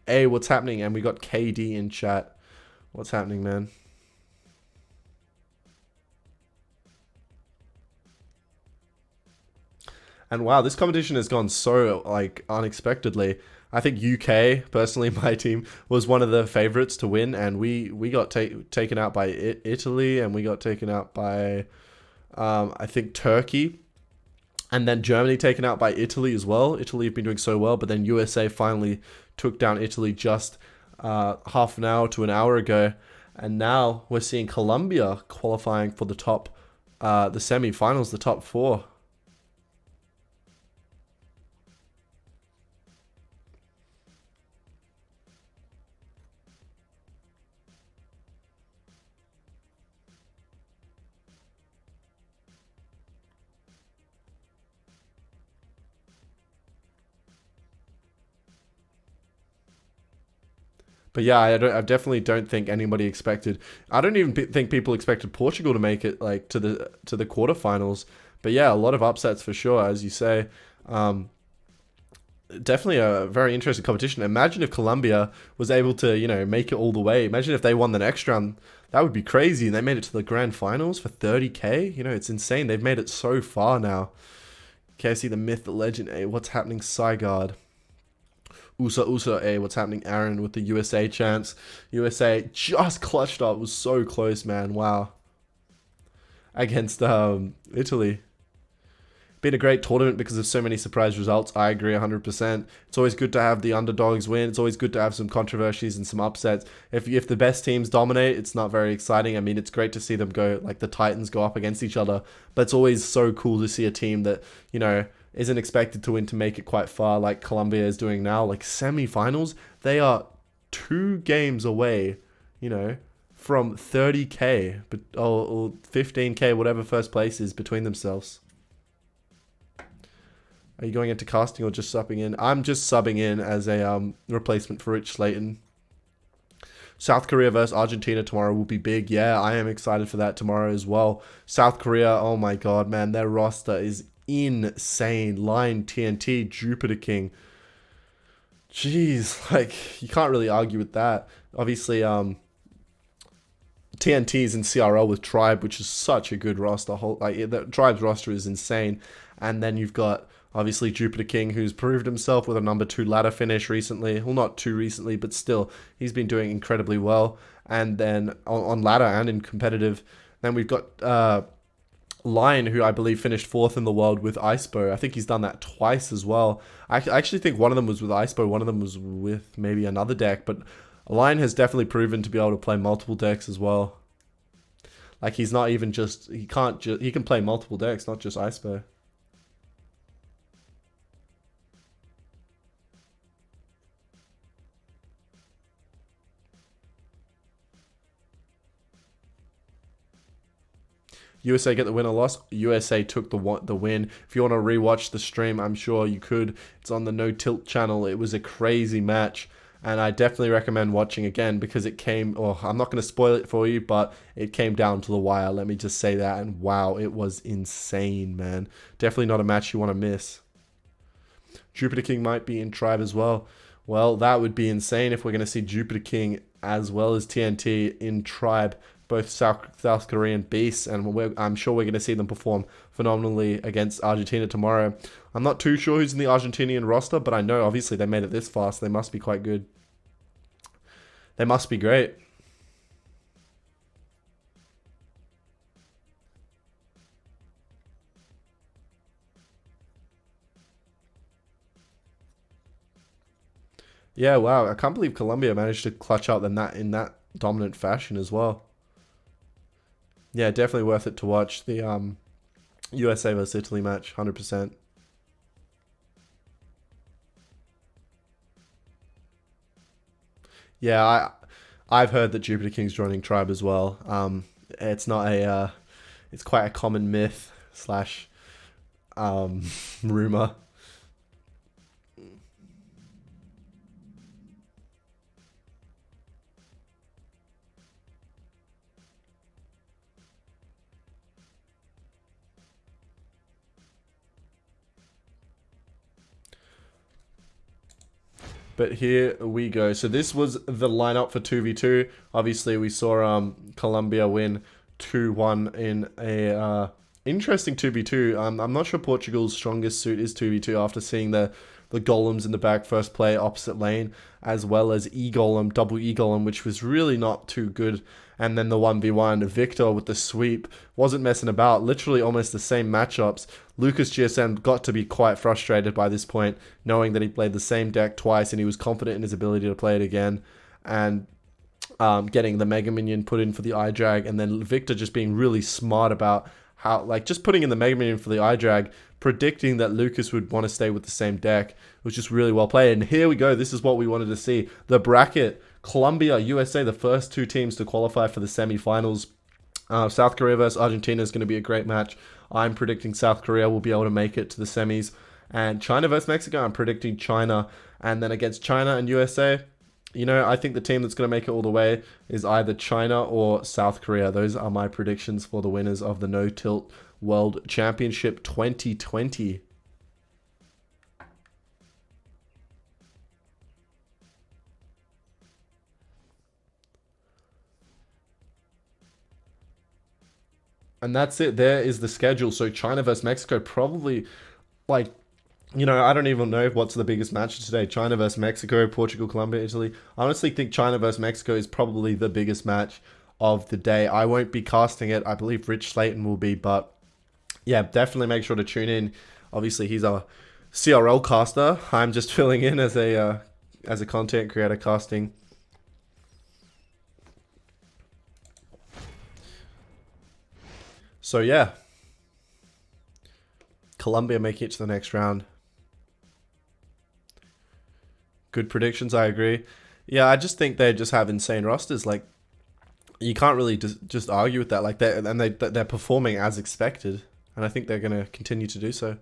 Hey, what's happening? And we got KD in chat. What's happening, man? And wow, this competition has gone so like unexpectedly. I think UK, personally, my team was one of the favorites to win, and we got taken out by Italy, and we got taken out by I think Turkey, and then Germany taken out by Italy as well. Italy have been doing so well, but then USA finally took down Italy just half an hour to an hour ago, and now we're seeing Colombia qualifying for the semi-finals, the top four. But yeah, I definitely don't think anybody expected. I don't even think people expected Portugal to make it like to the quarterfinals. But yeah, a lot of upsets for sure, as you say. Definitely a very interesting competition. Imagine if Colombia was able to, make it all the way. Imagine if they won the next round. That would be crazy. And they made it to the grand finals for 30K. It's insane. They've made it so far now. Okay, I see the myth, the legend. Hey, what's happening, Sigard? USA, hey, what's happening, Aaron, with the USA chance? USA just clutched up. It was so close, man. Wow. Against Italy. Been a great tournament because of so many surprise results. I agree 100%. It's always good to have the underdogs win. It's always good to have some controversies and some upsets. If the best teams dominate, it's not very exciting. I mean, it's great to see them go, like the Titans go up against each other. But it's always so cool to see a team that, isn't expected to win to make it quite far like Colombia is doing now. Like semi-finals, they are 2 games away, from 30K or 15K, whatever first place is between themselves. Are you going into casting or just subbing in? I'm just subbing in as a replacement for Rich Slayton. South Korea versus Argentina tomorrow will be big. Yeah, I am excited for that tomorrow as well. South Korea, oh my god, man, their roster is insane. Lion, TNT, Jupiter King. Jeez, like, you can't really argue with that. Obviously, TNT's in CRL with Tribe, which is such a good roster. The Tribe's roster is insane. And then you've got, obviously, Jupiter King, who's proved himself with a number 2 ladder finish recently. Well, not too recently, but still, he's been doing incredibly well. And then on ladder and in competitive, then we've got Lion, who I believe finished 4th in the world with Iceberg. I think he's done that twice as well. I actually think one of them was with Iceberg, one of them was with maybe another deck, but Lion has definitely proven to be able to play multiple decks as well. Like, he's not even just, he can play multiple decks, not just Iceberg. USA get the win or loss. USA took the win. If you want to rewatch the stream, I'm sure you could. It's on the No Tilt channel. It was a crazy match, and I definitely recommend watching again because it came, I'm not going to spoil it for you, but it came down to the wire. Let me just say that, and wow, it was insane, man. Definitely not a match you want to miss. Jupiter King might be in Tribe as well. Well, that would be insane if we're going to see Jupiter King as well as TNT in Tribe. Both South Korean beasts, and I'm sure we're going to see them perform phenomenally against Argentina tomorrow. I'm not too sure who's in the Argentinian roster, but I know obviously they made it this far, so they must be quite good. They must be great. Yeah, wow. I can't believe Colombia managed to clutch out in that dominant fashion as well. Yeah, definitely worth it to watch the USA vs Italy match, 100%. Yeah, I've heard that Jupiter King's joining Tribe as well. It's not it's quite a common myth slash rumor. But here we go. So this was the lineup for 2v2. Obviously, we saw Colombia win 2-1 in a interesting 2v2. I'm not sure Portugal's strongest suit is 2v2 after seeing the golems in the back first play opposite lane, as well as E-golem, double E-golem, which was really not too good. And then the 1v1, Victor with the sweep, wasn't messing about, literally almost the same matchups. Lucas GSM got to be quite frustrated by this point, knowing that he played the same deck twice and he was confident in his ability to play it again. And getting the Mega Minion put in for the eye drag, and then Victor just being really smart about how, like, just putting in the Mega Minion for the eye drag, predicting that Lucas would want to stay with the same deck. It was just really well played. And here we go. This is what we wanted to see. The bracket. Colombia, USA, the first two teams to qualify for the semifinals. South Korea versus Argentina is going to be a great match. I'm predicting South Korea will be able to make it to the semis. And China versus Mexico, I'm predicting China. And then against China and USA, you know, I think the team that's going to make it all the way is either China or South Korea. Those are my predictions for the winners of the No Tilt World Championship 2020. And that's it. There is the schedule. So China versus Mexico, probably, like, you know, I don't even know what's the biggest match today. China versus Mexico, Portugal, Colombia, Italy. I honestly think China versus Mexico is probably the biggest match of the day. I won't be casting it. I believe Rich Slayton will be, but yeah, definitely make sure to tune in. Obviously, he's a CRL caster. I'm just filling in as a content creator casting. So yeah, Colombia making it to the next round. Good predictions, I agree. Yeah, I just think they just have insane rosters. Like, you can't really just argue with that. Like, they're performing as expected, and I think they're going to continue to do so.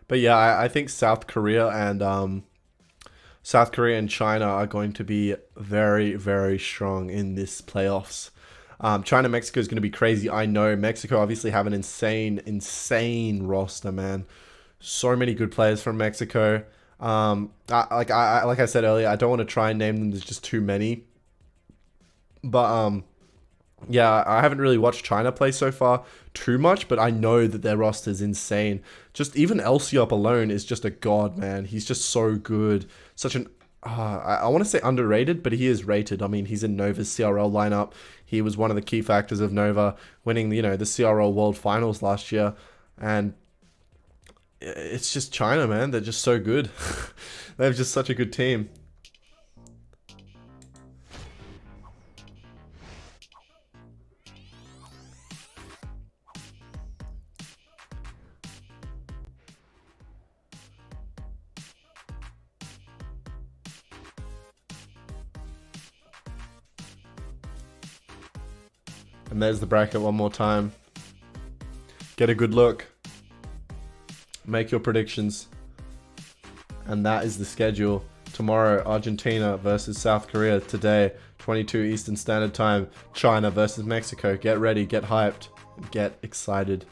But yeah, I think South Korea and China are going to be very, very strong in this playoffs. China, Mexico is going to be crazy. I know Mexico obviously have an insane roster, man. So many good players from Mexico. Like I said earlier, I don't want to try and name them. There's just too many. But yeah, I haven't really watched China play so far too much, but I know that their roster is insane. Just even Elsiop alone is just a god, man. He's just so good. Such an I want to say underrated, but he is rated. I mean, he's in Nova's CRL lineup. He was one of the key factors of Nova winning, you know, the CRL World Finals last year. And it's just China, man. They're just so good. They have just such a good team. And there's the bracket one more time. Get a good look. Make your predictions. And that is the schedule. Tomorrow, Argentina versus South Korea. Today, 22 Eastern Standard Time. China versus Mexico. Get ready, get hyped, get excited.